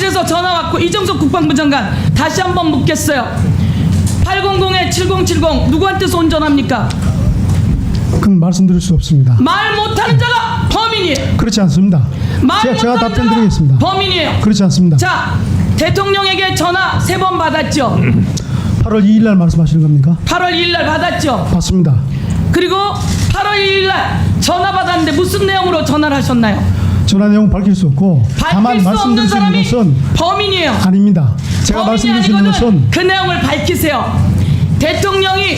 이렇게 해서 전화 왔고, 이정석 국방부 장관 다시 한번 묻겠어요. 800-7070 누구한테서 온 전화입니까? 그건 말씀드릴 수 없습니다. 말 못하는 자가 범인이에요. 그렇지 않습니다. 말 제가 못하는 답변 자가 드리겠습니다. 범인이에요. 그렇지 않습니다. 자, 대통령에게 전화 3번 받았죠. 8월 2일 날 말씀하시는 겁니까? 8월 2일 날 받았죠. 맞습니다. 그리고 8월 2일 날 전화 받았는데 무슨 내용으로 전화를 하셨나요? 전화 내용 밝힐 수 없고 다만 밝힐 수 없는 말씀드리는 사람이 것은 범인이에요. 아닙니다. 제가 범인이 말씀드리는 아니거든. 것은 그 내용을 밝히세요. 대통령이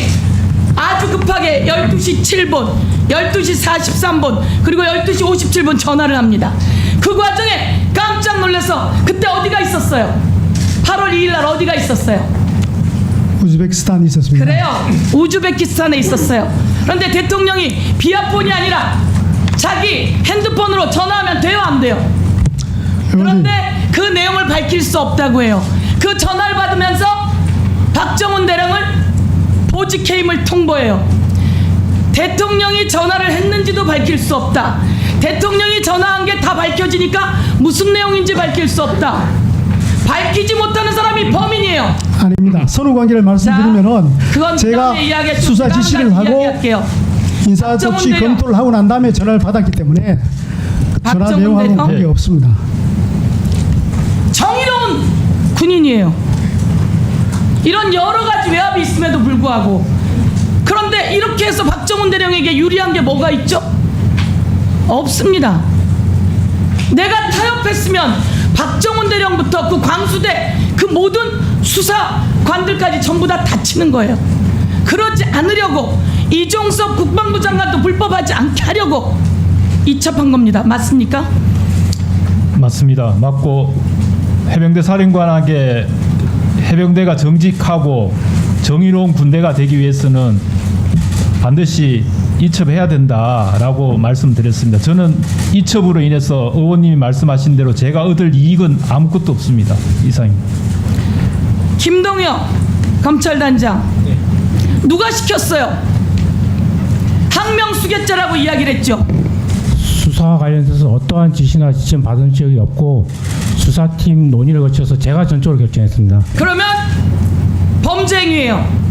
아주 급하게 12시 7분, 12시 43분, 그리고 12시 57분 전화를 합니다. 그 과정에 깜짝 놀라서 그때 어디가 있었어요? 8월 2일 날 어디가 있었어요? 우즈베키스탄이 있었습니다. 그래요. 우즈베키스탄에 있었어요. 그런데 대통령이 비아폰이 아니라 자기 핸드폰으로 전화하면 돼요, 안 돼요? 그런데 그 내용을 밝힐 수 없다고 해요. 그 전화를 받으면서 박정훈 대령을 보직해임을 통보해요. 대통령이 전화를 했는지도 밝힐 수 없다. 대통령이 전화한 게 다 밝혀지니까 무슨 내용인지 밝힐 수 없다. 밝히지 못하는 사람이 범인이에요. 아닙니다. 선후 관계를 말씀드리면은 그건 제가 이야기했죠. 수사 지시를 하고 이야기할게요. 인사 접시 박정훈 대령. 검토를 하고 난 다음에 전화를 받았기 때문에 전화 박정훈 내용하고는 대령. 관계 없습니다. 정의로운 군인이에요. 이런 여러 가지 외압이 있음에도 불구하고. 그런데 이렇게 해서 박정훈 대령에게 유리한 게 뭐가 있죠? 없습니다. 내가 타협했으면 박정훈 대령부터 그 광수대 그 모든 수사관들까지 전부 다 다치는 거예요. 그러지 않으려고 이종석 국방부 장관도 불법하지 않게 하려고 이첩한 겁니다. 맞습니까? 맞습니다. 맞고 해병대 사령관에게 해병대가 정직하고 정의로운 군대가 되기 위해서는 반드시 이첩해야 된다라고 말씀드렸습니다. 저는 이첩으로 인해서 의원님이 말씀하신 대로 제가 얻을 이익은 아무것도 없습니다. 이상입니다. 김동혁 검찰단장 누가 시켰어요? 항명수계죄라고 이야기를 했죠. 수사와 관련해서 어떠한 지시나 지침 받은 적이 없고 수사팀 논의를 거쳐서 제가 전적으로 결정했습니다. 그러면 범죄 행위예요.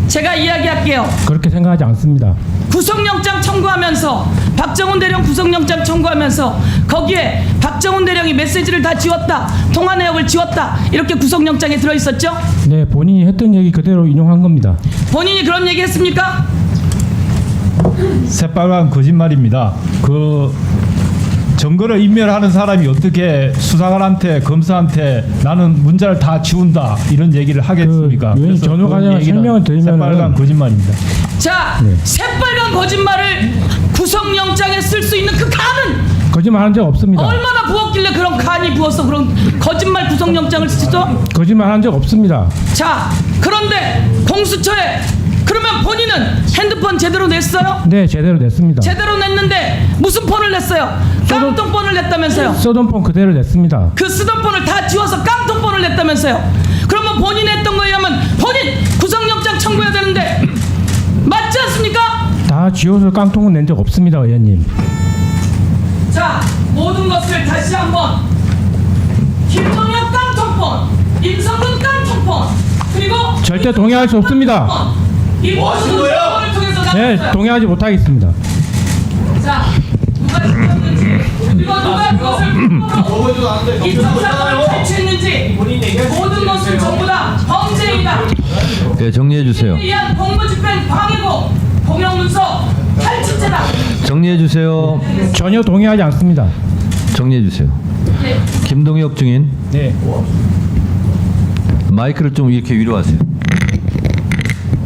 제가 이야기할게요. 그렇게 생각하지 않습니다. 구속영장 청구하면서 박정훈 대령 구속영장 청구하면서 거기에 박정훈 대령이 메시지를 다 지웠다, 통화 내역을 지웠다, 이렇게 구속영장에 들어있었죠? 네, 본인이 했던 얘기 그대로 인용한 겁니다. 본인이 그런 얘기 했습니까? 새빨간 거짓말입니다. 그 증거를 인멸하는 사람이 어떻게 수사관한테 검사한테 나는 문자를 다 지운다 이런 얘기를 하겠습니까? 그 그래서 전후 그 과정을 얘기는 설명을 드리면은 새빨간 거짓말입니다. 자, 네. 새빨간 거짓말을 구속영장에 쓸 수 있는 그 간은 거짓말한 적 없습니다. 얼마나 부었길래 그런 간이 부어서 그런 거짓말 구속영장을 쓰죠? 거짓말한 적 없습니다. 자, 그런데 공수처에 그러면 본인은 핸드폰 제대로 냈어요? 네, 제대로 냈습니다. 제대로 냈는데 무슨 폰을 냈어요? 깡통폰을 냈다면서요? 쓰던 폰 그대로 냈습니다. 그 쓰던 폰을 다 지워서 깡통폰을 냈다면서요? 그러면 본인이 했던 거에 하면 본인 구속영장 청구해야 되는데 맞지 않습니까? 다 지워서 깡통은 낸 적 없습니다, 의원님. 자, 모든 것을 다시 한번 김동혁 깡통폰, 임성근 깡통폰, 그리고 절대 동의할 수 없습니다. 이 모든 을 통해서 네, 나왔어요. 동의하지 못하겠습니다. 자, 누가 시켰는지 그리고 누가 그것을 이 청사권을 탈취했는지 모든 것을 전부 다 범죄이다. 네, 정리해 주세요. 이한 공무집행 방해고 공영문서 탈취죄다. 정리해 주세요. 전혀 동의하지 않습니다. 정리해 주세요. 네. 김동혁 증인 네. 마이크를 좀 이렇게 위로 하세요.